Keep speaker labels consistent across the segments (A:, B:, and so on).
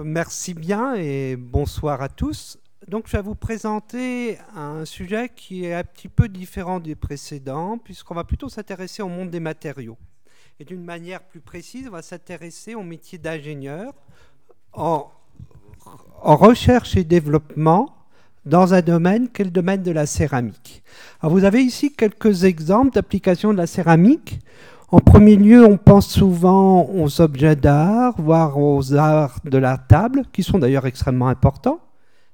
A: Merci bien et bonsoir à tous. Donc, je vais vous présenter un sujet qui est un petit peu différent des précédents, puisqu'on va plutôt s'intéresser au monde des matériaux. Et d'une manière plus précise, on va s'intéresser au métier d'ingénieur en, en recherche et développement dans un domaine qu'est le domaine de la céramique. Alors, vous avez ici quelques exemples d'applications de la céramique. En premier lieu, on pense souvent aux objets d'art, voire aux arts de la table, qui sont d'ailleurs extrêmement importants,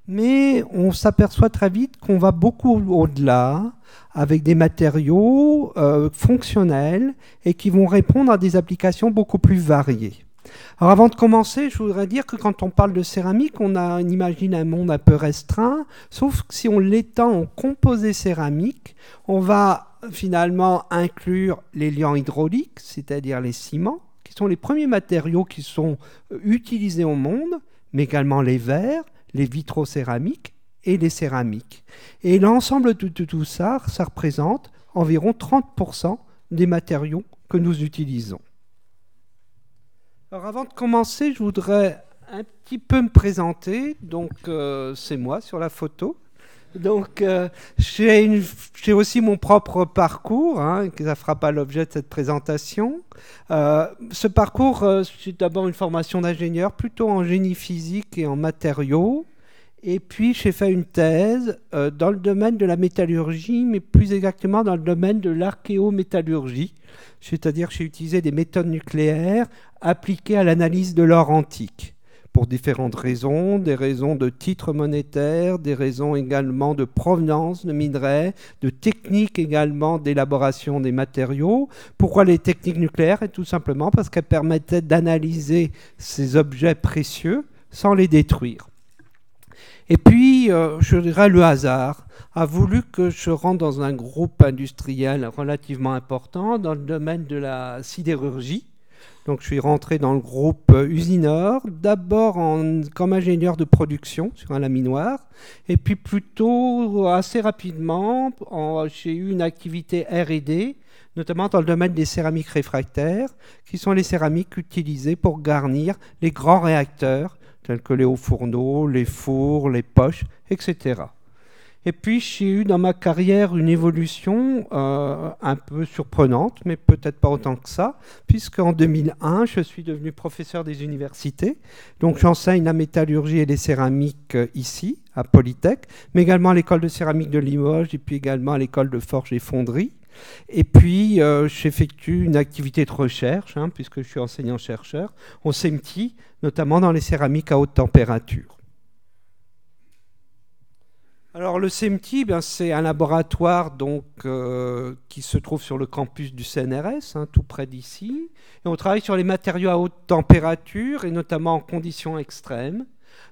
A: mais on s'aperçoit très vite qu'on va beaucoup au-delà, avec des matériaux fonctionnels et qui vont répondre à des applications beaucoup plus variées. Alors avant de commencer, je voudrais dire que quand on parle de céramique, on imagine un monde un peu restreint, sauf que si on l'étend au composé céramique, on va finalement inclure les liants hydrauliques, c'est-à-dire les ciments, qui sont les premiers matériaux qui sont utilisés au monde, mais également les verres, les vitraux céramiques et les céramiques. Et l'ensemble de tout ça, ça représente environ 30% des matériaux que nous utilisons. Alors avant de commencer, je voudrais un petit peu me présenter. Donc c'est moi sur la photo. Donc j'ai aussi mon propre parcours, qui ne fera pas l'objet de cette présentation. Ce parcours, c'est d'abord une formation d'ingénieur, plutôt en génie physique et en matériaux. Et puis j'ai fait une thèse dans le domaine de la métallurgie, mais plus exactement dans le domaine de l'archéométallurgie. C'est-à-dire que j'ai utilisé des méthodes nucléaires appliquées à l'analyse de l'or antique, pour différentes raisons, des raisons de titres monétaires, des raisons également de provenance de minerais, de techniques également d'élaboration des matériaux. Pourquoi les techniques nucléaires? Et tout simplement parce qu'elles permettaient d'analyser ces objets précieux sans les détruire. Et puis, je dirais, le hasard a voulu que je rentre dans un groupe industriel relativement important dans le domaine de la sidérurgie. Donc, je suis rentré dans le groupe Usinor, d'abord comme ingénieur de production sur un laminoir, et puis plutôt assez rapidement, j'ai eu une activité R&D, notamment dans le domaine des céramiques réfractaires, qui sont les céramiques utilisées pour garnir les grands réacteurs, tels que les hauts fourneaux, les fours, les poches, etc. Et puis j'ai eu dans ma carrière une évolution un peu surprenante, mais peut-être pas autant que ça, puisqu'en 2001, je suis devenu professeur des universités. Donc j'enseigne la métallurgie et les céramiques ici, à Polytech, mais également à l'école de céramique de Limoges et puis également à l'école de forge et fonderie. Et puis, j'effectue une activité de recherche, puisque je suis enseignant-chercheur, au CEMTI, notamment dans les céramiques à haute température. Alors, le CEMTI, c'est un laboratoire donc, qui se trouve sur le campus du CNRS, tout près d'ici. Et on travaille sur les matériaux à haute température, et notamment en conditions extrêmes.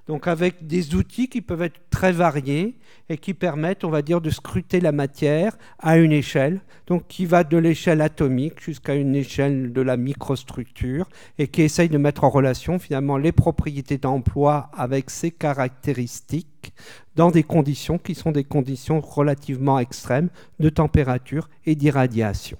A: Donc avec des outils qui peuvent être très variés et qui permettent, on va dire, de scruter la matière à une échelle, donc qui va de l'échelle atomique jusqu'à une échelle de la microstructure et qui essaye de mettre en relation finalement les propriétés d'emploi avec ses caractéristiques dans des conditions qui sont des conditions relativement extrêmes de température et d'irradiation.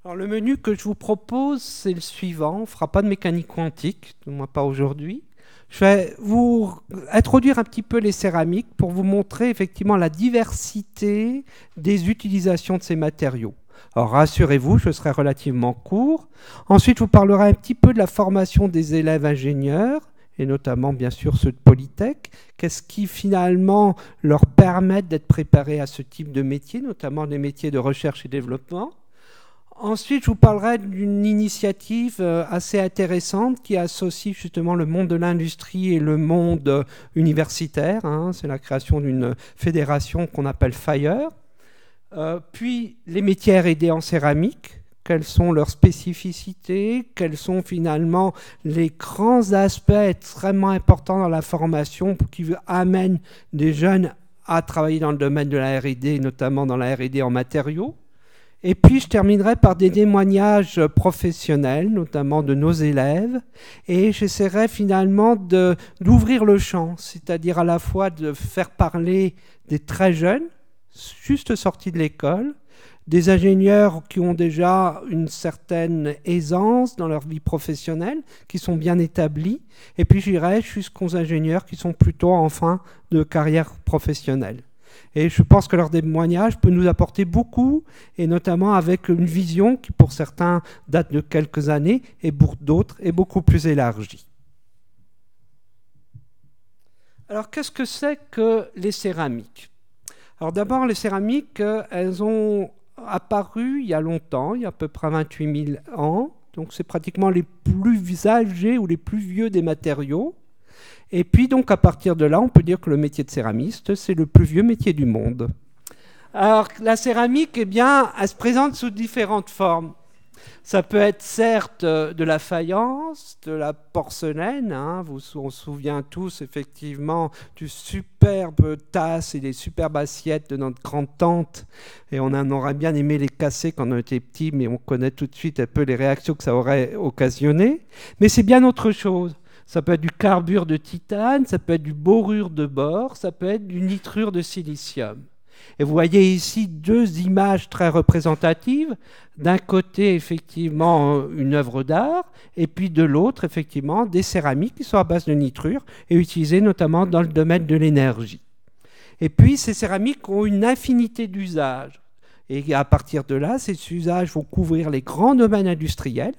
A: Alors, le menu que je vous propose, c'est le suivant. On ne fera pas de mécanique quantique, du moins pas aujourd'hui. Je vais vous introduire un petit peu les céramiques pour vous montrer effectivement la diversité des utilisations de ces matériaux. Alors rassurez-vous, je serai relativement court. Ensuite, je vous parlerai un petit peu de la formation des élèves ingénieurs, et notamment bien sûr ceux de Polytech. Qu'est-ce qui finalement leur permet d'être préparés à ce type de métier, notamment des métiers de recherche et développement. Ensuite, je vous parlerai d'une initiative assez intéressante qui associe justement le monde de l'industrie et le monde universitaire. C'est la création d'une fédération qu'on appelle FIRE. Puis les métiers R&D en céramique. Quelles sont leurs spécificités? Quels sont finalement les grands aspects extrêmement importants dans la formation qui amènent des jeunes à travailler dans le domaine de la R&D, notamment dans la R&D en matériaux? Et puis, je terminerai par des témoignages professionnels, notamment de nos élèves, et j'essaierai finalement d'ouvrir le champ, c'est-à-dire à la fois de faire parler des très jeunes, juste sortis de l'école, des ingénieurs qui ont déjà une certaine aisance dans leur vie professionnelle, qui sont bien établis, et puis j'irai jusqu'aux ingénieurs qui sont plutôt en fin de carrière professionnelle. Et je pense que leur témoignage peut nous apporter beaucoup, et notamment avec une vision qui pour certains date de quelques années, et pour d'autres est beaucoup plus élargie. Alors qu'est-ce que c'est que les céramiques ? Alors d'abord, les céramiques, elles ont apparu il y a longtemps, il y a à peu près 28 000 ans. Donc c'est pratiquement les plus âgés ou les plus vieux des matériaux. Et puis donc à partir de là, on peut dire que le métier de céramiste, c'est le plus vieux métier du monde. Alors la céramique, eh bien, elle se présente sous différentes formes. Ça peut être certes de la faïence, de la porcelaine, hein. On se souvient tous effectivement du superbe tasse et des superbes assiettes de notre grande-tante, et on en aurait bien aimé les casser quand on était petit, mais on connaît tout de suite un peu les réactions que ça aurait occasionné. Mais c'est bien autre chose. Ça peut être du carbure de titane, ça peut être du borure de bore, ça peut être du nitrure de silicium. Et vous voyez ici deux images très représentatives. D'un côté, effectivement, une œuvre d'art, et puis de l'autre, effectivement, des céramiques qui sont à base de nitrure et utilisées notamment dans le domaine de l'énergie. Et puis, ces céramiques ont une infinité d'usages. Et à partir de là, ces usages vont couvrir les grands domaines industriels,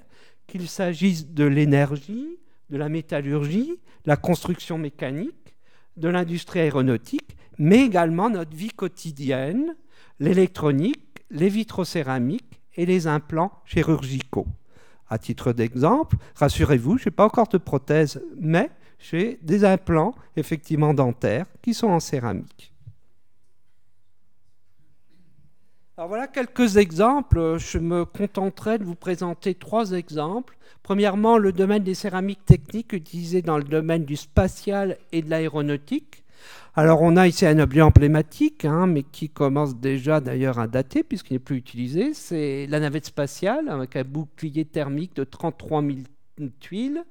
A: qu'il s'agisse de l'énergie, de la métallurgie, la construction mécanique, de l'industrie aéronautique, mais également notre vie quotidienne, l'électronique, les vitrocéramiques et les implants chirurgicaux. À titre d'exemple, rassurez-vous, je n'ai pas encore de prothèse, mais j'ai des implants effectivement dentaires qui sont en céramique. Alors voilà quelques exemples. Je me contenterai de vous présenter 3 exemples. Premièrement, le domaine des céramiques techniques utilisées dans le domaine du spatial et de l'aéronautique. Alors on a ici un objet emblématique, hein, mais qui commence déjà d'ailleurs à dater puisqu'il n'est plus utilisé. C'est la navette spatiale avec un bouclier thermique de 33 000 tuiles.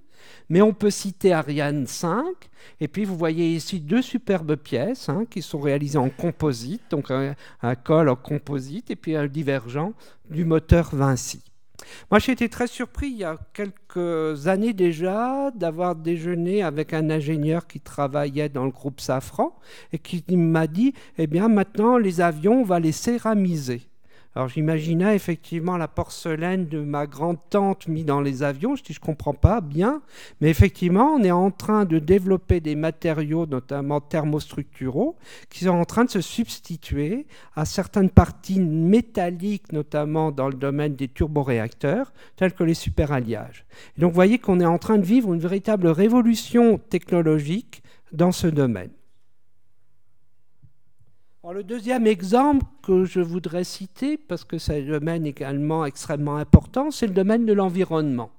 A: Mais on peut citer Ariane 5. Et puis vous voyez ici 2 superbes pièces, hein, qui sont réalisées en composite, donc un col en composite et puis un divergent du moteur Vinci. Moi, j'ai été très surpris il y a quelques années déjà d'avoir déjeuné avec un ingénieur qui travaillait dans le groupe Safran et qui m'a dit, eh bien maintenant les avions, on va les céramiser. Alors j'imaginais effectivement la porcelaine de ma grande-tante mise dans les avions. Je dis, je ne comprends pas bien. Mais effectivement, on est en train de développer des matériaux, notamment thermostructuraux, qui sont en train de se substituer à certaines parties métalliques, notamment dans le domaine des turboréacteurs, tels que les superalliages. Et donc vous voyez qu'on est en train de vivre une véritable révolution technologique dans ce domaine. Alors, le deuxième exemple que je voudrais citer, parce que c'est un domaine également extrêmement important, c'est le domaine de l'environnement.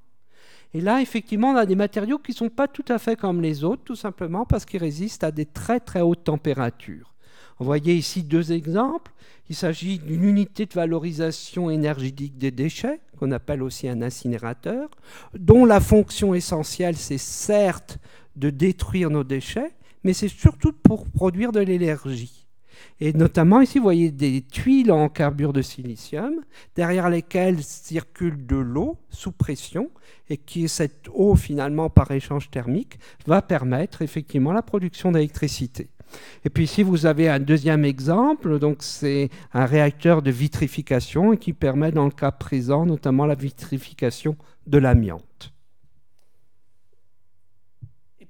A: Et là, effectivement, on a des matériaux qui ne sont pas tout à fait comme les autres, tout simplement parce qu'ils résistent à des très très hautes températures. Vous voyez ici 2 exemples. Il s'agit d'une unité de valorisation énergétique des déchets, qu'on appelle aussi un incinérateur, dont la fonction essentielle, c'est certes de détruire nos déchets, mais c'est surtout pour produire de l'énergie. Et notamment ici, vous voyez des tuiles en carbure de silicium, derrière lesquelles circule de l'eau sous pression, et qui, cette eau, finalement, par échange thermique, va permettre effectivement la production d'électricité. Et puis ici, vous avez un deuxième exemple, donc c'est un réacteur de vitrification et qui permet, dans le cas présent, notamment la vitrification de l'amiante.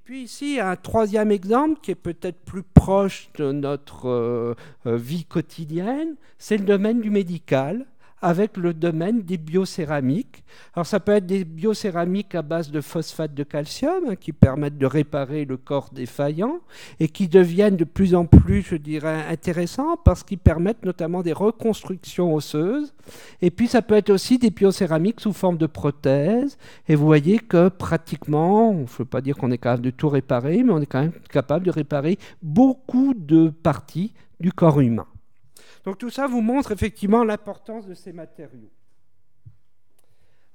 A: Puis ici, un troisième exemple qui est peut-être plus proche de notre vie quotidienne, c'est le domaine du médical, avec le domaine des biocéramiques. Alors ça peut être des biocéramiques à base de phosphate de calcium, hein, qui permettent de réparer le corps défaillant et qui deviennent de plus en plus, je dirais, intéressants parce qu'ils permettent notamment des reconstructions osseuses. Et puis ça peut être aussi des biocéramiques sous forme de prothèses. Et vous voyez que pratiquement, je ne veux pas dire qu'on est capable de tout réparer, mais on est quand même capable de réparer beaucoup de parties du corps humain. Donc tout ça vous montre effectivement l'importance de ces matériaux.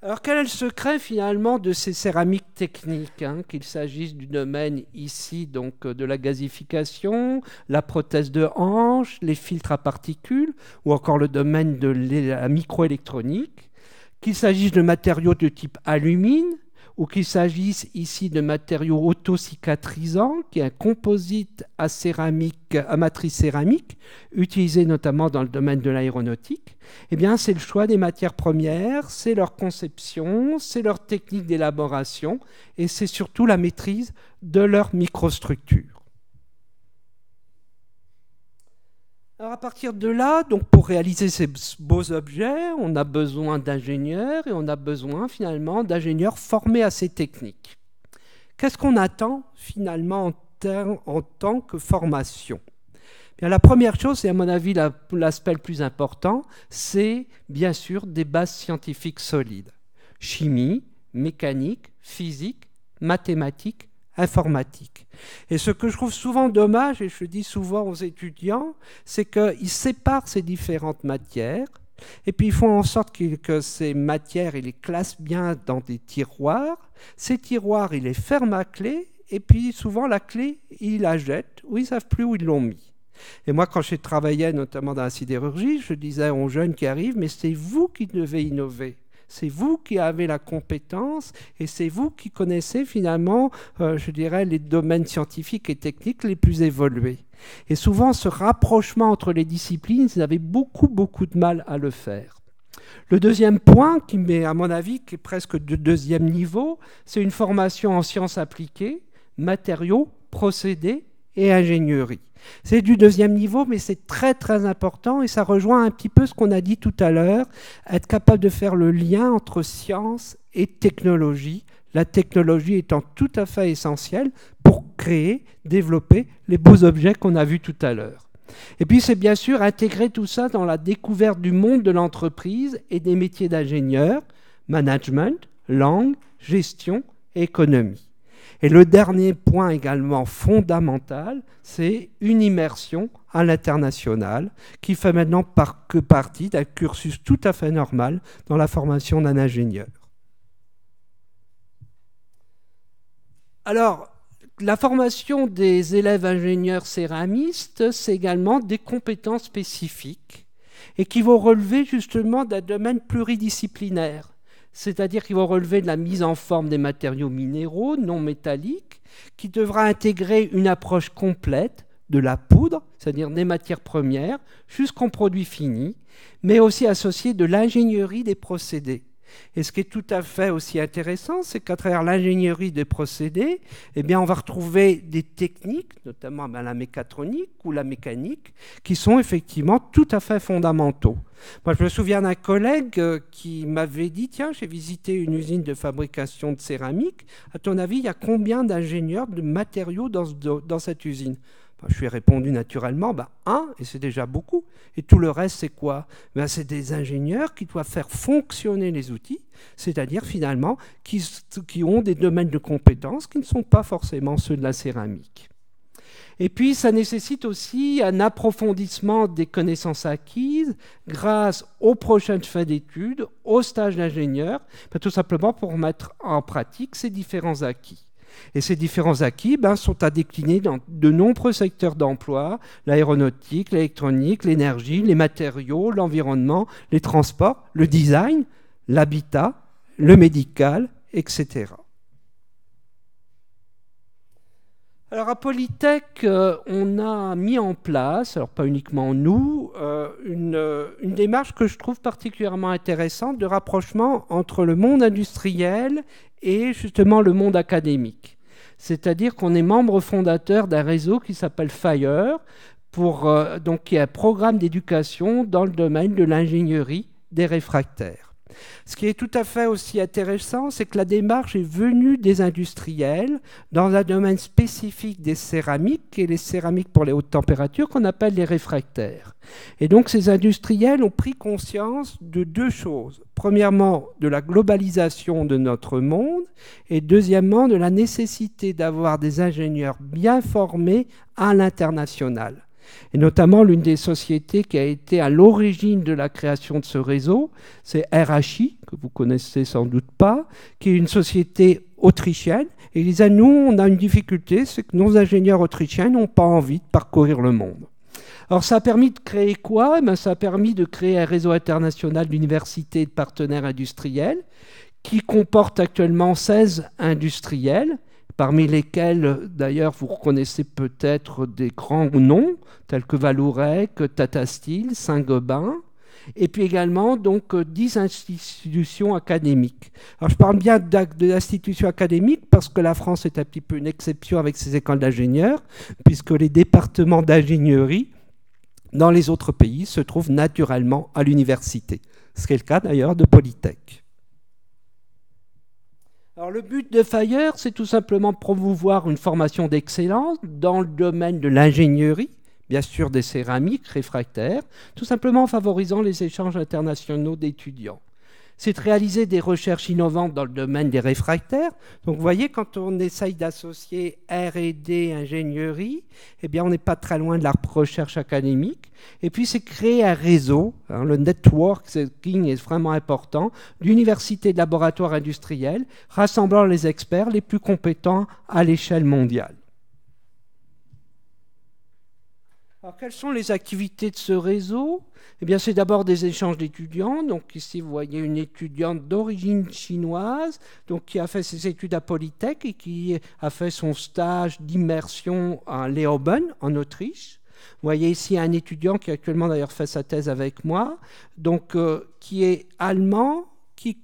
A: Alors, quel est le secret finalement de ces céramiques techniques, hein, qu'il s'agisse du domaine ici donc de la gazification, la prothèse de hanche, les filtres à particules, ou encore le domaine de la microélectronique, qu'il s'agisse de matériaux de type alumine, ou qu'il s'agisse ici de matériaux autocicatrisants, qui est un composite à matrice céramique, utilisé notamment dans le domaine de l'aéronautique, eh bien, c'est le choix des matières premières, c'est leur conception, c'est leur technique d'élaboration, et c'est surtout la maîtrise de leur microstructure. Alors à partir de là, donc pour réaliser ces beaux objets, on a besoin d'ingénieurs et on a besoin finalement d'ingénieurs formés à ces techniques. Qu'est-ce qu'on attend finalement en tant que formation ? Bien, la première chose, et à mon avis l'aspect le plus important, c'est bien sûr des bases scientifiques solides. Chimie, mécanique, physique, mathématiques, informatique. Et ce que je trouve souvent dommage, et je le dis souvent aux étudiants, c'est qu'ils séparent ces différentes matières, et puis ils font en sorte que ces matières, ils les classent bien dans des tiroirs. Ces tiroirs, ils les ferment à clé, et puis souvent la clé, ils la jettent, ou ils ne savent plus où ils l'ont mis. Et moi, quand je travaillais notamment dans la sidérurgie, je disais aux jeunes qui arrivent, mais c'est vous qui devez innover. C'est vous qui avez la compétence et c'est vous qui connaissez finalement, je dirais, les domaines scientifiques et techniques les plus évolués. Et souvent, ce rapprochement entre les disciplines, ils avaient beaucoup de mal à le faire. Le deuxième point, à mon avis, qui est presque de deuxième niveau, c'est une formation en sciences appliquées, matériaux, procédés et ingénierie. C'est du deuxième niveau, mais c'est très important et ça rejoint un petit peu ce qu'on a dit tout à l'heure, être capable de faire le lien entre science et technologie, la technologie étant tout à fait essentielle pour créer, développer les beaux objets qu'on a vus tout à l'heure. Et puis c'est bien sûr intégrer tout ça dans la découverte du monde de l'entreprise et des métiers d'ingénieur, management, langue, gestion et économie. Et le dernier point également fondamental, c'est une immersion à l'international qui fait maintenant partie d'un cursus tout à fait normal dans la formation d'un ingénieur. Alors, la formation des élèves ingénieurs céramistes, c'est également des compétences spécifiques et qui vont relever justement d'un domaine pluridisciplinaire. C'est-à-dire qu'ils vont relever de la mise en forme des matériaux minéraux non métalliques, qui devra intégrer une approche complète de la poudre, c'est-à-dire des matières premières, jusqu'en produit fini, mais aussi associé de l'ingénierie des procédés. Et ce qui est tout à fait aussi intéressant, c'est qu'à travers l'ingénierie des procédés, eh bien, on va retrouver des techniques, notamment la mécatronique ou la mécanique, qui sont effectivement tout à fait fondamentaux. Moi, je me souviens d'un collègue qui m'avait dit « Tiens, j'ai visité une usine de fabrication de céramique. À ton avis, il y a combien d'ingénieurs de matériaux dans cette usine ?» Je lui ai répondu naturellement, un, et c'est déjà beaucoup. Et tout le reste, c'est quoi ? C'est des ingénieurs qui doivent faire fonctionner les outils, c'est-à-dire finalement qui ont des domaines de compétences qui ne sont pas forcément ceux de la céramique. Et puis, ça nécessite aussi un approfondissement des connaissances acquises grâce aux prochaines fins d'études, aux stages d'ingénieur, tout simplement pour mettre en pratique ces différents acquis. Et ces différents acquis sont à décliner dans de nombreux secteurs d'emploi, l'aéronautique, l'électronique, l'énergie, les matériaux, l'environnement, les transports, le design, l'habitat, le médical, etc. Alors à Polytech, on a mis en place, alors pas uniquement nous, une démarche que je trouve particulièrement intéressante de rapprochement entre le monde industriel et justement le monde académique. C'est-à-dire qu'on est membre fondateur d'un réseau qui s'appelle FIRE, donc qui est un programme d'éducation dans le domaine de l'ingénierie des réfractaires. Ce qui est tout à fait aussi intéressant, c'est que la démarche est venue des industriels dans un domaine spécifique des céramiques, et les céramiques pour les hautes températures qu'on appelle les réfractaires. Et donc ces industriels ont pris conscience de deux choses. Premièrement, de la globalisation de notre monde, et deuxièmement, de la nécessité d'avoir des ingénieurs bien formés à l'international. Et notamment, l'une des sociétés qui a été à l'origine de la création de ce réseau, c'est RHI, que vous connaissez sans doute pas, qui est une société autrichienne. Et ils disaient, nous, on a une difficulté, c'est que nos ingénieurs autrichiens n'ont pas envie de parcourir le monde. Alors ça a permis de créer quoi? Ça a permis de créer un réseau international d'universités et de partenaires industriels qui comporte actuellement 16 industriels, parmi lesquels, d'ailleurs, vous reconnaissez peut-être des grands noms, tels que Vallourec, Tata Steel, Saint-Gobain, et puis également donc 10 institutions académiques. Alors je parle bien d'institutions académiques parce que la France est un petit peu une exception avec ses écoles d'ingénieurs, puisque les départements d'ingénierie dans les autres pays se trouvent naturellement à l'université, ce qui est le cas d'ailleurs de Polytech. Alors, le but de FIRE, c'est tout simplement promouvoir une formation d'excellence dans le domaine de l'ingénierie, bien sûr des céramiques réfractaires, tout simplement en favorisant les échanges internationaux d'étudiants. C'est de réaliser des recherches innovantes dans le domaine des réfractaires. Donc vous voyez, quand on essaye d'associer R&D, ingénierie, eh bien on n'est pas très loin de la recherche académique. Et puis c'est créer un réseau, le networking est vraiment important, d'universités et de laboratoires industriels, rassemblant les experts les plus compétents à l'échelle mondiale. Alors, quelles sont les activités de ce réseau? Eh bien, c'est d'abord des échanges d'étudiants. Donc ici, vous voyez une étudiante d'origine chinoise, donc qui a fait ses études à Polytech et qui a fait son stage d'immersion à Leoben, en Autriche. Vous voyez ici un étudiant qui actuellement d'ailleurs fait sa thèse avec moi, donc qui est allemand, qui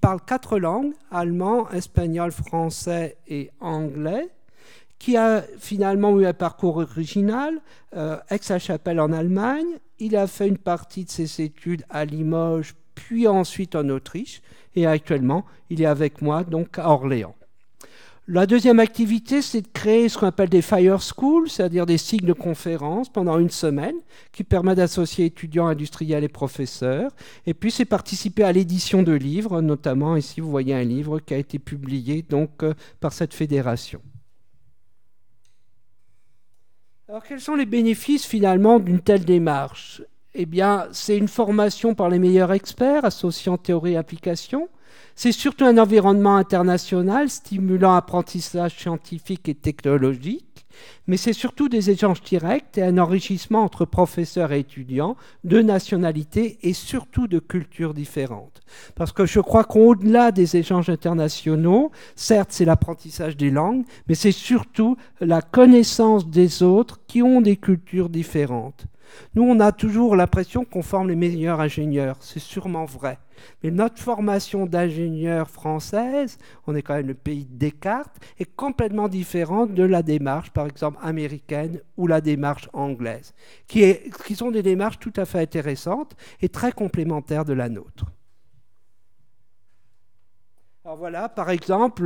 A: parle 4 langues, allemand, espagnol, français et anglais, qui a finalement eu un parcours original, Aix-la-Chapelle en Allemagne. Il a fait une partie de ses études à Limoges, puis ensuite en Autriche, et actuellement, il est avec moi donc à Orléans. La deuxième activité, c'est de créer ce qu'on appelle des Fire Schools, c'est-à-dire des cycles de conférences pendant une semaine, qui permettent d'associer étudiants, industriels et professeurs. Et puis, c'est participer à l'édition de livres, notamment ici, vous voyez un livre qui a été publié donc, par cette fédération. Alors, quels sont les bénéfices finalement d'une telle démarche? Eh bien, c'est une formation par les meilleurs experts, associant théorie et application. C'est surtout un environnement international stimulant apprentissage scientifique et technologique, mais c'est surtout des échanges directs et un enrichissement entre professeurs et étudiants de nationalités et surtout de cultures différentes. Parce que je crois qu'au-delà des échanges internationaux, certes c'est l'apprentissage des langues, mais c'est surtout la connaissance des autres qui ont des cultures différentes. Nous, on a toujours l'impression qu'on forme les meilleurs ingénieurs, c'est sûrement vrai. Mais notre formation d'ingénieurs française, on est quand même le pays de Descartes, est complètement différente de la démarche, par exemple, américaine ou la démarche anglaise, qui sont des démarches tout à fait intéressantes et très complémentaires de la nôtre. Alors voilà, par exemple,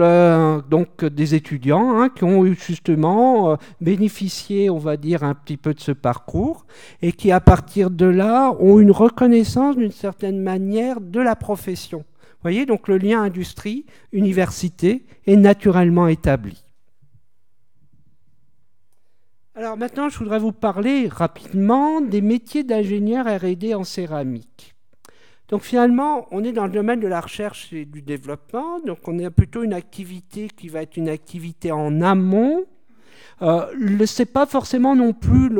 A: donc des étudiants qui ont eu justement bénéficié, on va dire, un petit peu de ce parcours et qui, à partir de là, ont une reconnaissance d'une certaine manière de la profession. Vous voyez, donc le lien industrie-université est naturellement établi. Alors maintenant, je voudrais vous parler rapidement des métiers d'ingénieur R&D en céramique. Donc finalement, on est dans le domaine de la recherche et du développement, donc on est plutôt une activité qui va être une activité en amont. Ce n'est pas forcément non plus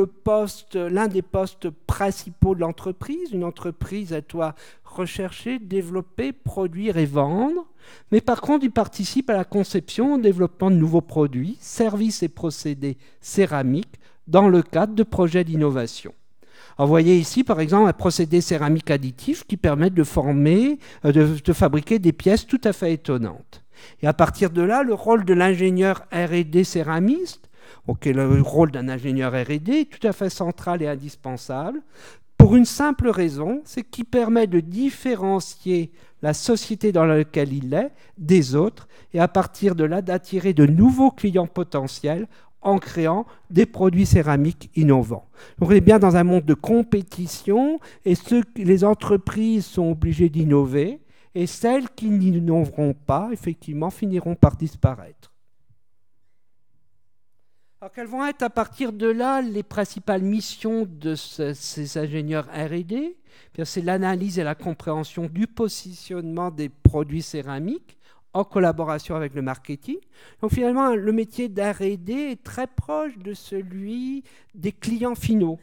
A: l'un des postes principaux de l'entreprise. Une entreprise, elle doit rechercher, développer, produire et vendre. Mais par contre, il participe à la conception, au développement de nouveaux produits, services et procédés céramiques dans le cadre de projets d'innovation. Alors, vous voyez ici, par exemple, un procédé céramique additif qui permet de fabriquer des pièces tout à fait étonnantes. Et à partir de là, le rôle de l'ingénieur R&D céramiste, le rôle d'un ingénieur R&D est tout à fait central et indispensable, pour une simple raison, c'est qu'il permet de différencier la société dans laquelle il est des autres, et à partir de là, d'attirer de nouveaux clients potentiels en créant des produits céramiques innovants. Donc on est bien dans un monde de compétition et les entreprises sont obligées d'innover et celles qui n'innoveront pas, effectivement, finiront par disparaître. Alors, quelles vont être à partir de là les principales missions de ces ingénieurs R&D? C'est l'analyse et la compréhension du positionnement des produits céramiques en collaboration avec le marketing. Donc finalement, le métier d'R&D est très proche de celui des clients finaux.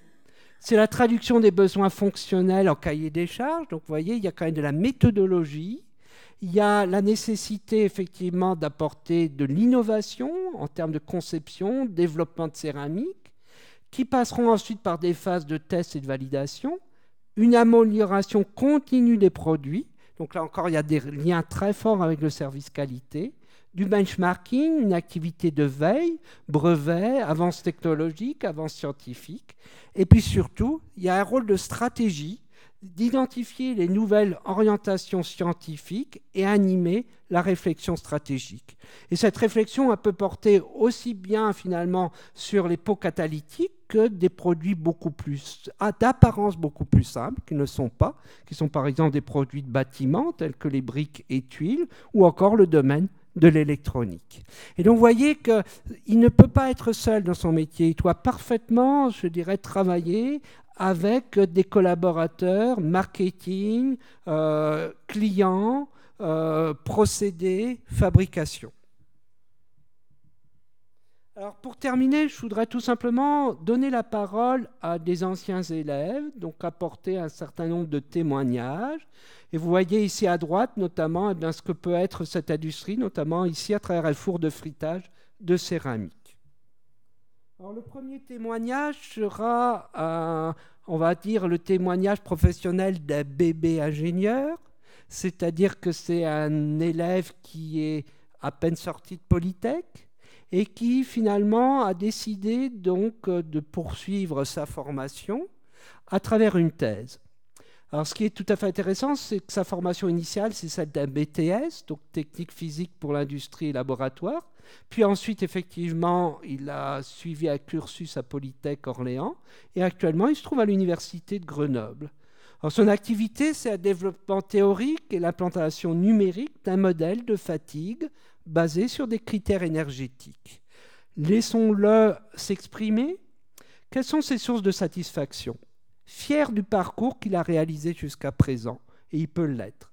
A: C'est la traduction des besoins fonctionnels en cahier des charges. Donc vous voyez, il y a quand même de la méthodologie. Il y a la nécessité effectivement d'apporter de l'innovation en termes de conception, développement de céramique, qui passeront ensuite par des phases de test et de validation, une amélioration continue des produits. Donc là encore, il y a des liens très forts avec le service qualité, du benchmarking, une activité de veille, brevet, avance technologique, avance scientifique. Et puis surtout, il y a un rôle de stratégie, d'identifier les nouvelles orientations scientifiques et animer la réflexion stratégique. Et cette réflexion, elle peut porter aussi bien finalement sur les pots catalytiques que des produits beaucoup plus, d'apparence beaucoup plus simples, qui ne sont pas, qui sont par exemple des produits de bâtiment tels que les briques et tuiles, ou encore le domaine de l'électronique. Et donc vous voyez qu'il ne peut pas être seul dans son métier, il doit parfaitement, je dirais, travailler avec des collaborateurs, marketing, clients, procédés, fabrication. Alors pour terminer, je voudrais tout simplement donner la parole à des anciens élèves, donc apporter un certain nombre de témoignages. Et vous voyez ici à droite notamment ce que peut être cette industrie, notamment ici à travers un four de frittage de céramique. Alors le premier témoignage sera, on va dire, le témoignage professionnel d'un bébé ingénieur, c'est-à-dire que c'est un élève qui est à peine sorti de Polytech et qui finalement a décidé donc de poursuivre sa formation à travers une thèse. Alors ce qui est tout à fait intéressant, c'est que sa formation initiale, c'est celle d'un BTS, donc technique physique pour l'industrie et laboratoire. Puis ensuite, effectivement, il a suivi un cursus à Polytech Orléans et actuellement, il se trouve à l'université de Grenoble. Alors, son activité, c'est un développement théorique et l'implantation numérique d'un modèle de fatigue basé sur des critères énergétiques. Laissons-le s'exprimer. Quelles sont ses sources de satisfaction? Fier du parcours qu'il a réalisé jusqu'à présent, et il peut l'être.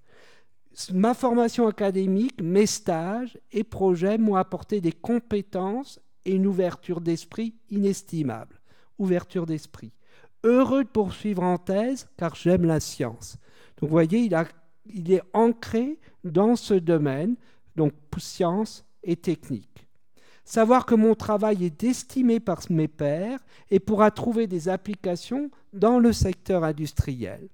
A: Ma formation académique, mes stages et projets m'ont apporté des compétences et une ouverture d'esprit inestimable. Ouverture d'esprit. Heureux de poursuivre en thèse, car j'aime la science. Donc vous voyez, il est ancré dans ce domaine, donc science et technique. Savoir que mon travail est estimé par mes pairs et pourra trouver des applications dans le secteur industriel.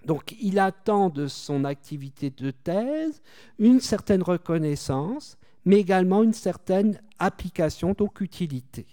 A: Donc il attend de son activité de thèse une certaine reconnaissance, mais également une certaine application, donc utilité.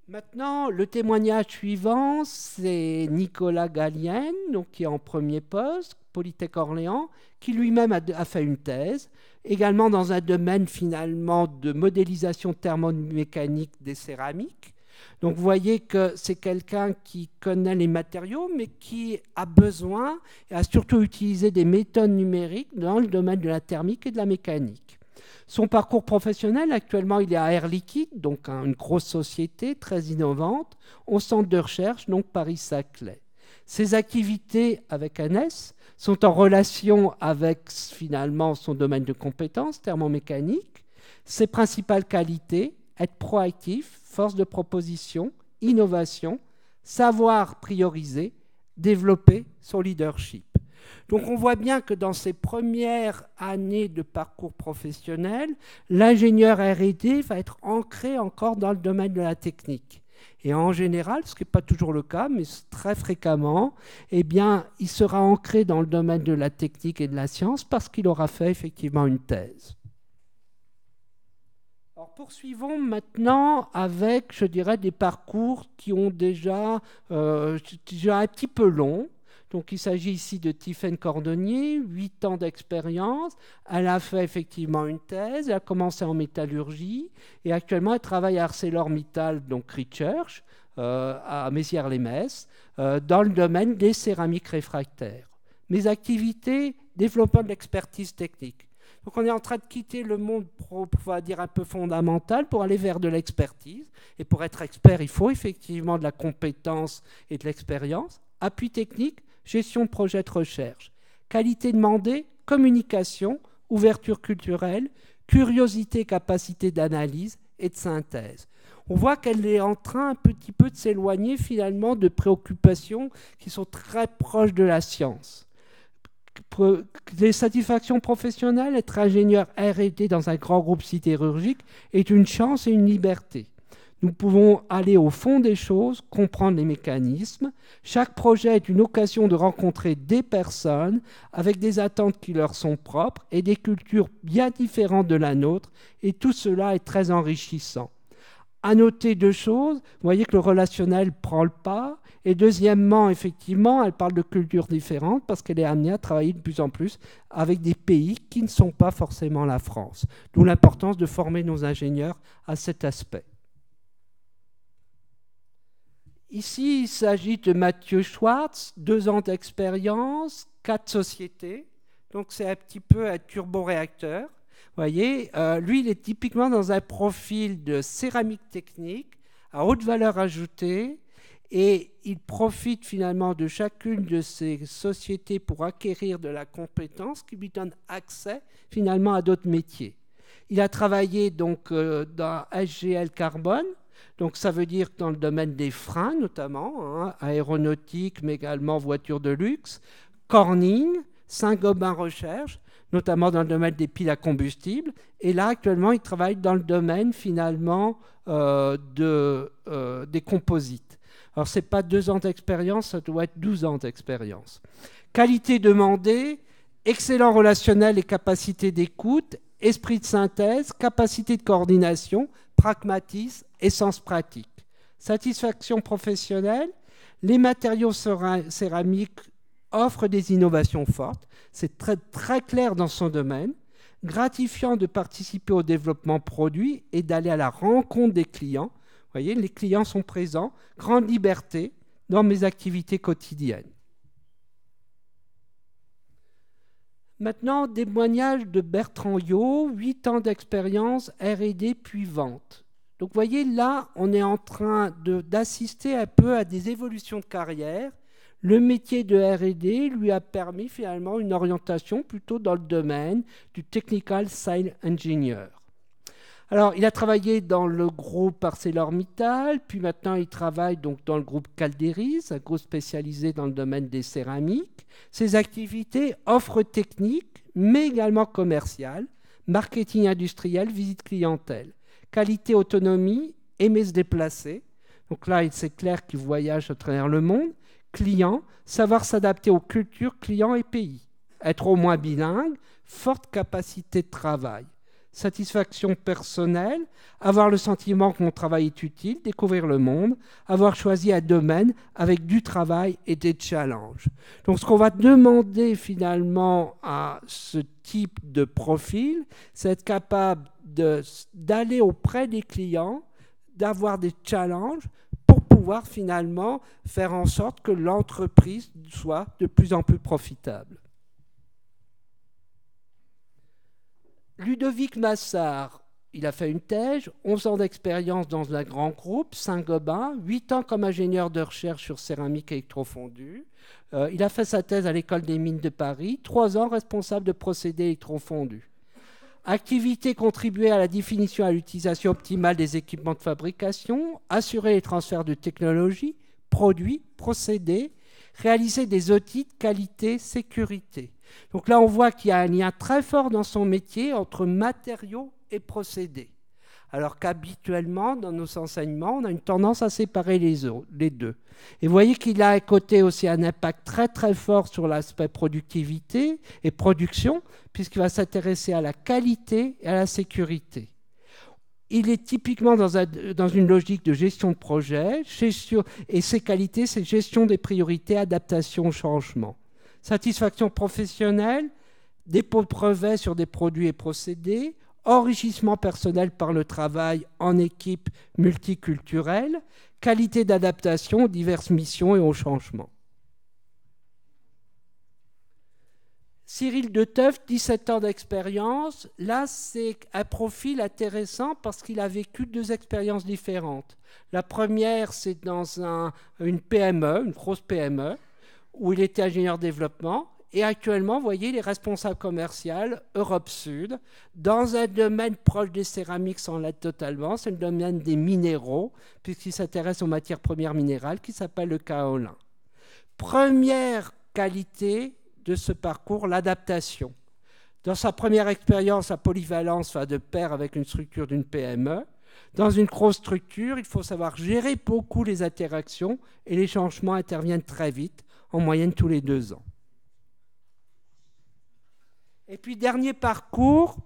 A: Maintenant, le témoignage suivant, c'est Nicolas Gallienne, donc qui est en premier poste, Polytech Orléans, qui lui-même a fait une thèse, également dans un domaine finalement de modélisation thermomécanique des céramiques. Donc vous voyez que c'est quelqu'un qui connaît les matériaux, mais qui a besoin et a surtout utilisé des méthodes numériques dans le domaine de la thermique et de la mécanique. Son parcours professionnel, actuellement, il est à Air Liquide, donc une grosse société très innovante, au centre de recherche, donc Paris-Saclay. Ses activités avec ANS sont en relation avec finalement son domaine de compétences thermomécanique, ses principales qualités, être proactif, force de proposition, innovation, savoir prioriser, développer son leadership. Donc on voit bien que dans ses premières années de parcours professionnel, l'ingénieur R&D va être ancré encore dans le domaine de la technique. Et en général, ce qui n'est pas toujours le cas, mais très fréquemment, eh bien, il sera ancré dans le domaine de la technique et de la science parce qu'il aura fait effectivement une thèse. Alors poursuivons maintenant avec, je dirais, des parcours qui ont déjà un petit peu long. Donc il s'agit ici de Tiffaine Cordonnier, 8 ans d'expérience. Elle a fait effectivement une thèse, elle a commencé en métallurgie et actuellement elle travaille à ArcelorMittal, donc Research, à Mézières-les-Messes, dans le domaine des céramiques réfractaires. Mes activités, développement de l'expertise technique. Donc on est en train de quitter le monde, on va dire, un peu fondamental pour aller vers de l'expertise. Et pour être expert, il faut effectivement de la compétence et de l'expérience. Appui technique, gestion de projet de recherche. Qualité demandée, communication, ouverture culturelle, curiosité, capacité d'analyse et de synthèse. On voit qu'elle est en train un petit peu de s'éloigner finalement de préoccupations qui sont très proches de la science. Les satisfactions professionnelles, être ingénieur R&D dans un grand groupe sidérurgique est une chance et une liberté. Nous pouvons aller au fond des choses, comprendre les mécanismes. Chaque projet est une occasion de rencontrer des personnes avec des attentes qui leur sont propres et des cultures bien différentes de la nôtre, et tout cela est très enrichissant. À noter deux choses, vous voyez que le relationnel prend le pas, et deuxièmement, effectivement, elle parle de cultures différentes parce qu'elle est amenée à travailler de plus en plus avec des pays qui ne sont pas forcément la France. D'où l'importance de former nos ingénieurs à cet aspect. Ici, il s'agit de Mathieu Schwartz, 2 ans d'expérience, 4 sociétés. Donc c'est un petit peu un turboréacteur. Vous voyez, lui, il est typiquement dans un profil de céramique technique à haute valeur ajoutée, et il profite finalement de chacune de ces sociétés pour acquérir de la compétence qui lui donne accès finalement à d'autres métiers. Il a travaillé donc dans SGL Carbone, donc ça veut dire dans le domaine des freins notamment, hein, aéronautique, mais également voitures de luxe, Corning, Saint-Gobain Recherche, notamment dans le domaine des piles à combustible. Et là, actuellement, il travaille dans le domaine, finalement, des composites. Alors, ce n'est pas 2 ans d'expérience, ça doit être 12 ans d'expérience. Qualité demandée, excellent relationnel et capacité d'écoute, esprit de synthèse, capacité de coordination, pragmatisme et sens pratique. Satisfaction professionnelle, les matériaux céramiques offrent des innovations fortes. C'est très, très clair dans son domaine. Gratifiant de participer au développement produit et d'aller à la rencontre des clients. Vous voyez, les clients sont présents. Grande liberté dans mes activités quotidiennes. Maintenant, témoignage de Bertrand Yot, 8 ans d'expérience, R&D puis vente. Donc vous voyez, là, on est en train d'assister un peu à des évolutions de carrière. Le métier de R&D lui a permis finalement une orientation plutôt dans le domaine du Technical Sales Engineer. Alors, il a travaillé dans le groupe ArcelorMittal, puis maintenant il travaille donc dans le groupe Calderis, un groupe spécialisé dans le domaine des céramiques. Ses activités offrent techniques, mais également commerciales, marketing industriel, visite clientèle, qualité, autonomie, aimer se déplacer. Donc là, c'est clair qu'il voyage à travers le monde. Client, savoir s'adapter aux cultures, clients et pays. Être au moins bilingue, forte capacité de travail. Satisfaction personnelle, avoir le sentiment que mon travail est utile, découvrir le monde, avoir choisi un domaine avec du travail et des challenges. Donc ce qu'on va demander finalement à ce type de profil, c'est être capable d'aller auprès des clients, d'avoir des challenges pour pouvoir finalement faire en sorte que l'entreprise soit de plus en plus profitable. Ludovic Massard, il a fait une thèse, 11 ans d'expérience dans un grand groupe, Saint-Gobain, 8 ans comme ingénieur de recherche sur céramique électrofondue. Il a fait sa thèse à l'École des mines de Paris, 3 ans responsable de procédés électrofondus. Activité contribuer à la définition et à l'utilisation optimale des équipements de fabrication, assurer les transferts de technologies, produits, procédés, réaliser des audits de qualité, sécurité. Donc là, on voit qu'il y a un lien très fort dans son métier entre matériaux et procédés. Alors qu'habituellement, dans nos enseignements, on a une tendance à séparer les deux. Et vous voyez qu'il a à côté aussi un impact très très fort sur l'aspect productivité et production, puisqu'il va s'intéresser à la qualité et à la sécurité. Il est typiquement dans une logique de gestion de projet, et ses qualités, c'est gestion des priorités, adaptation au changement. Satisfaction professionnelle, dépôt de brevets sur des produits et procédés, enrichissement personnel par le travail en équipe multiculturelle, qualité d'adaptation aux diverses missions et aux changements. Cyril Deteuf, 17 ans d'expérience. Là, c'est un profil intéressant parce qu'il a vécu 2 expériences différentes. La première, c'est dans une PME, une grosse PME, où il était ingénieur développement. Et actuellement, vous voyez, il est responsable commercial Europe Sud, dans un domaine proche des céramiques sans l'être totalement, c'est le domaine des minéraux, puisqu'il s'intéresse aux matières premières minérales, qui s'appelle le kaolin. Première qualité de ce parcours, l'adaptation. Dans sa première expérience, la polyvalence va de pair avec une structure d'une PME. Dans une grosse structure, il faut savoir gérer beaucoup les interactions et les changements interviennent très vite, en moyenne tous les 2 ans. Et puis, dernier parcours,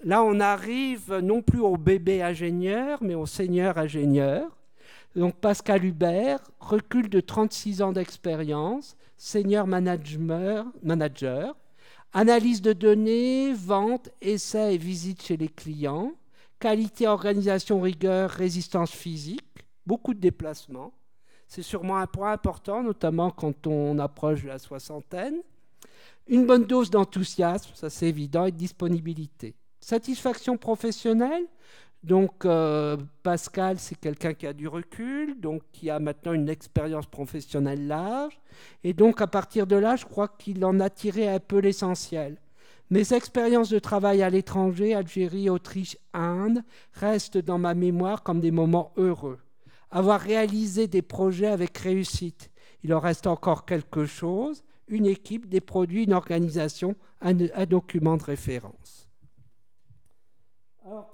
A: là, on arrive non plus au bébé ingénieur, mais au senior ingénieur. Donc, Pascal Hubert, recul de 36 ans d'expérience, senior manager, analyse de données, vente, essais et visites chez les clients, qualité, organisation, rigueur, résistance physique, beaucoup de déplacements. C'est sûrement un point important, notamment quand on approche de la soixantaine. Une bonne dose d'enthousiasme, ça c'est évident, et de disponibilité. Satisfaction professionnelle, donc Pascal c'est quelqu'un qui a du recul, donc qui a maintenant une expérience professionnelle large, et donc à partir de là, je crois qu'il en a tiré un peu l'essentiel. Mes expériences de travail à l'étranger, Algérie, Autriche, Inde, restent dans ma mémoire comme des moments heureux. Avoir réalisé des projets avec réussite, il en reste encore quelque chose, une équipe, des produits, une organisation, un document de référence. Alors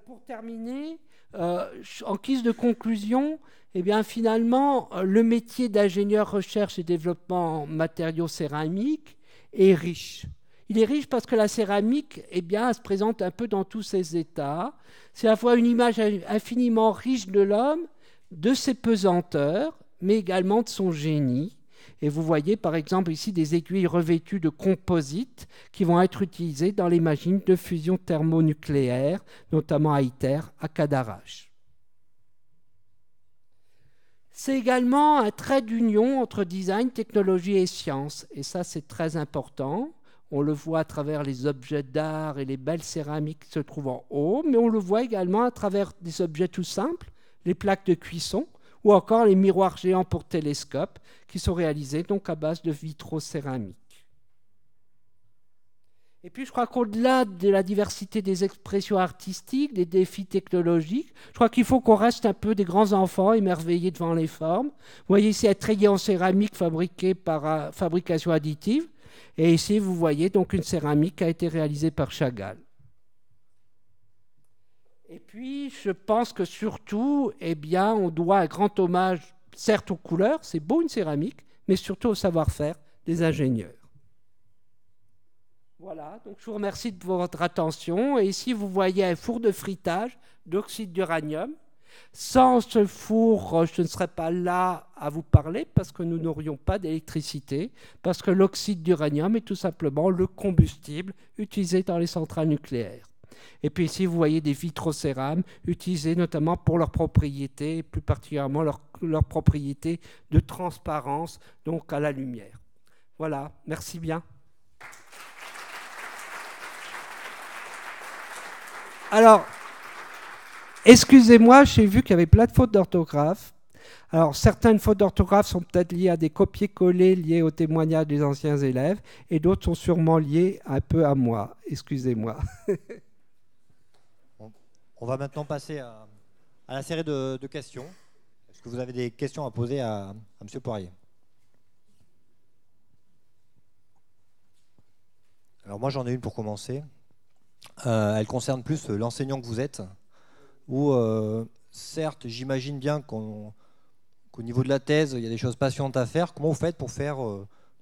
A: pour terminer, en guise de conclusion, eh bien finalement, le métier d'ingénieur recherche et développement en matériaux céramiques est riche. Il est riche parce que la céramique, eh bien, elle se présente un peu dans tous ses états. C'est à la fois une image infiniment riche de l'homme, de ses pesanteurs, mais également de son génie. Et vous voyez par exemple ici des aiguilles revêtues de composites qui vont être utilisées dans les machines de fusion thermonucléaire, notamment à ITER, à Cadarache. C'est également un trait d'union entre design, technologie et science. Et ça, c'est très important. On le voit à travers les objets d'art et les belles céramiques qui se trouvent en haut, mais on le voit également à travers des objets tout simples, les plaques de cuisson, ou encore les miroirs géants pour télescope qui sont réalisés donc à base de vitraux céramiques. Et puis je crois qu'au-delà de la diversité des expressions artistiques, des défis technologiques, je crois qu'il faut qu'on reste un peu des grands enfants émerveillés devant les formes. Vous voyez ici un treillis en céramique fabriqué par fabrication additive. Et ici, vous voyez donc une céramique qui a été réalisée par Chagall. Et puis, je pense que surtout, eh bien, on doit un grand hommage, certes aux couleurs, c'est beau une céramique, mais surtout au savoir-faire des ingénieurs. Voilà, donc je vous remercie de votre attention. Et ici, vous voyez un four de frittage d'oxyde d'uranium. Sans ce four, je ne serais pas là à vous parler parce que nous n'aurions pas d'électricité, parce que l'oxyde d'uranium est tout simplement le combustible utilisé dans les centrales nucléaires. Et puis ici, vous voyez des vitrocérames utilisés notamment pour leurs propriétés, plus particulièrement leurs propriétés de transparence, donc à la lumière. Voilà, merci bien. Alors, excusez-moi, j'ai vu qu'il y avait plein de fautes d'orthographe. Alors, certaines fautes d'orthographe sont peut-être liées à des copier-coller liés au témoignage des anciens élèves, et d'autres sont sûrement liées un peu à moi. Excusez-moi.
B: On va maintenant passer à la série de questions. Est-ce que vous avez des questions à poser à M. Poirier? Alors moi, j'en ai une pour commencer. Elle concerne plus l'enseignant que vous êtes, où certes, j'imagine bien qu'au niveau de la thèse, il y a des choses passionnantes à faire. Comment vous faites pour faire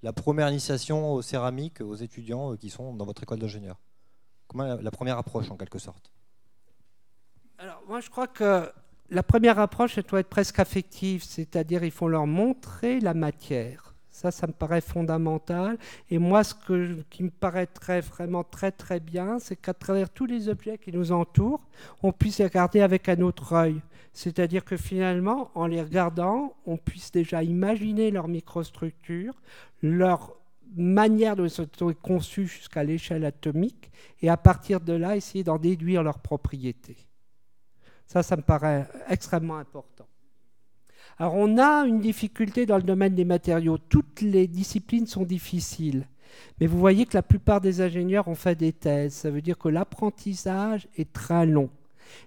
B: la première initiation aux céramiques aux étudiants qui sont dans votre école d'ingénieur? Comment la première approche, en quelque sorte?
A: Alors, moi, je crois que la première approche, elle doit être presque affective, c'est-à-dire il faut leur montrer la matière. Ça me paraît fondamental. Et moi, qui me paraîtrait vraiment très, très bien, c'est qu'à travers tous les objets qui nous entourent, on puisse les regarder avec un autre œil. C'est-à-dire que finalement, en les regardant, on puisse déjà imaginer leur microstructure, leur manière dont ils sont conçus jusqu'à l'échelle atomique, et à partir de là, essayer d'en déduire leurs propriétés. Ça me paraît extrêmement important. Alors, on a une difficulté dans le domaine des matériaux. Toutes les disciplines sont difficiles. Mais vous voyez que la plupart des ingénieurs ont fait des thèses. Ça veut dire que l'apprentissage est très long.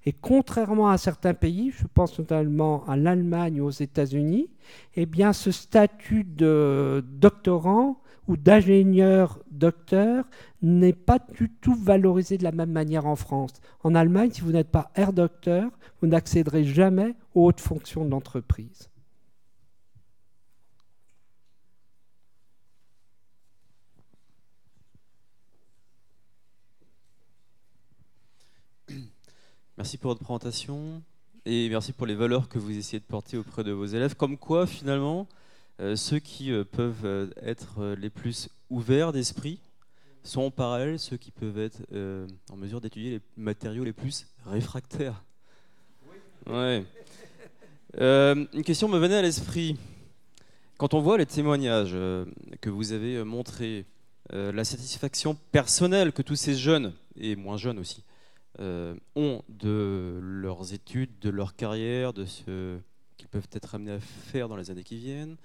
A: Et contrairement à certains pays, je pense notamment à l'Allemagne ou aux États-Unis, eh bien, ce statut de doctorant ou d'ingénieur-docteur n'est pas du tout valorisé de la même manière en France. En Allemagne, si vous n'êtes pas Herr Docteur, vous n'accéderez jamais aux hautes fonctions de l'entreprise.
C: Merci pour votre présentation et merci pour les valeurs que vous essayez de porter auprès de vos élèves. Comme quoi, finalement, ceux qui peuvent être les plus ouverts d'esprit sont en parallèle ceux qui peuvent être en mesure d'étudier les matériaux les plus réfractaires. Ouais. Une question me venait à l'esprit. Quand on voit les témoignages que vous avez montrés, la satisfaction personnelle que tous ces jeunes, et moins jeunes aussi, ont de leurs études, de leur carrière, de ce qu'ils peuvent être amenés à faire dans les années qui viennent.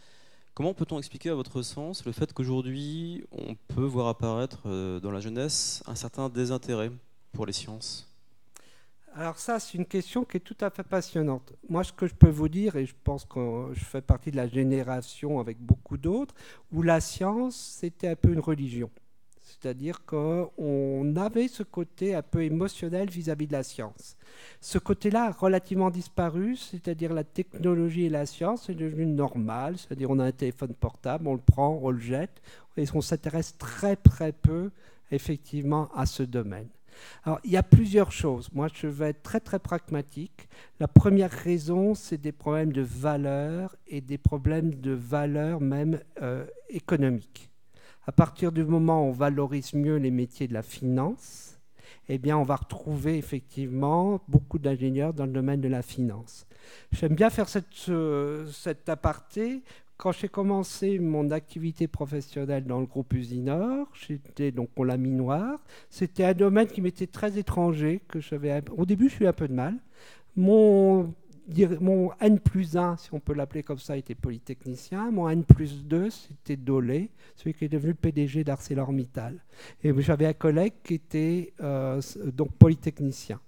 C: Comment peut-on expliquer à votre sens le fait qu'aujourd'hui, on peut voir apparaître dans la jeunesse un certain désintérêt pour les sciences ?
A: Alors ça, c'est une question qui est tout à fait passionnante. Moi, ce que je peux vous dire, et je pense que je fais partie de la génération avec beaucoup d'autres, où la science, c'était un peu une religion. C'est-à-dire qu'on avait ce côté un peu émotionnel vis-à-vis de la science. Ce côté-là a relativement disparu, c'est-à-dire la technologie et la science est devenu normal, c'est-à-dire on a un téléphone portable, on le prend, on le jette, et on s'intéresse très très peu effectivement à ce domaine. Alors, il y a plusieurs choses. Moi, je vais être très très pragmatique. La première raison, c'est des problèmes de valeur et des problèmes de valeur même économique. À partir du moment où on valorise mieux les métiers de la finance, eh bien, on va retrouver effectivement beaucoup d'ingénieurs dans le domaine de la finance. J'aime bien faire cet aparté. Quand j'ai commencé mon activité professionnelle dans le groupe Usinor, j'étais donc au laminoir. C'était un domaine qui m'était très étranger. Au début, je suis un peu de mal. Mon N+1, si on peut l'appeler comme ça, était polytechnicien. Mon N+2, c'était Dolé, celui qui est devenu le PDG d'ArcelorMittal. Et j'avais un collègue qui était donc polytechnicien.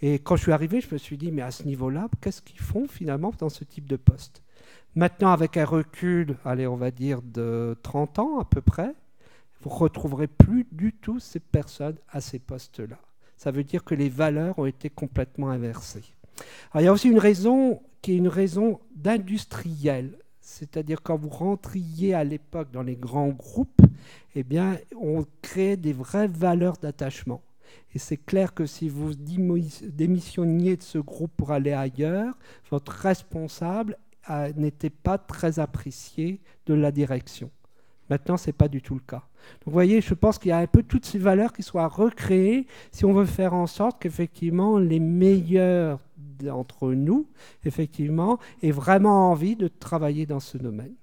A: Et quand je suis arrivé, je me suis dit, mais à ce niveau-là, qu'est-ce qu'ils font finalement dans ce type de poste ? Maintenant, avec un recul, allez, on va dire de 30 ans à peu près, vous ne retrouverez plus du tout ces personnes à ces postes-là. Ça veut dire que les valeurs ont été complètement inversées. Alors, il y a aussi une raison qui est une raison d'industriel, c'est-à-dire quand vous rentriez à l'époque dans les grands groupes, eh bien, on créait des vraies valeurs d'attachement. Et c'est clair que si vous démissionniez de ce groupe pour aller ailleurs, votre responsable n'était pas très apprécié de la direction. Maintenant, ce n'est pas du tout le cas. Donc, vous voyez, je pense qu'il y a un peu toutes ces valeurs qui soient recréées si on veut faire en sorte qu'effectivement, les meilleurs d'entre nous, effectivement, aient vraiment envie de travailler dans ce domaine.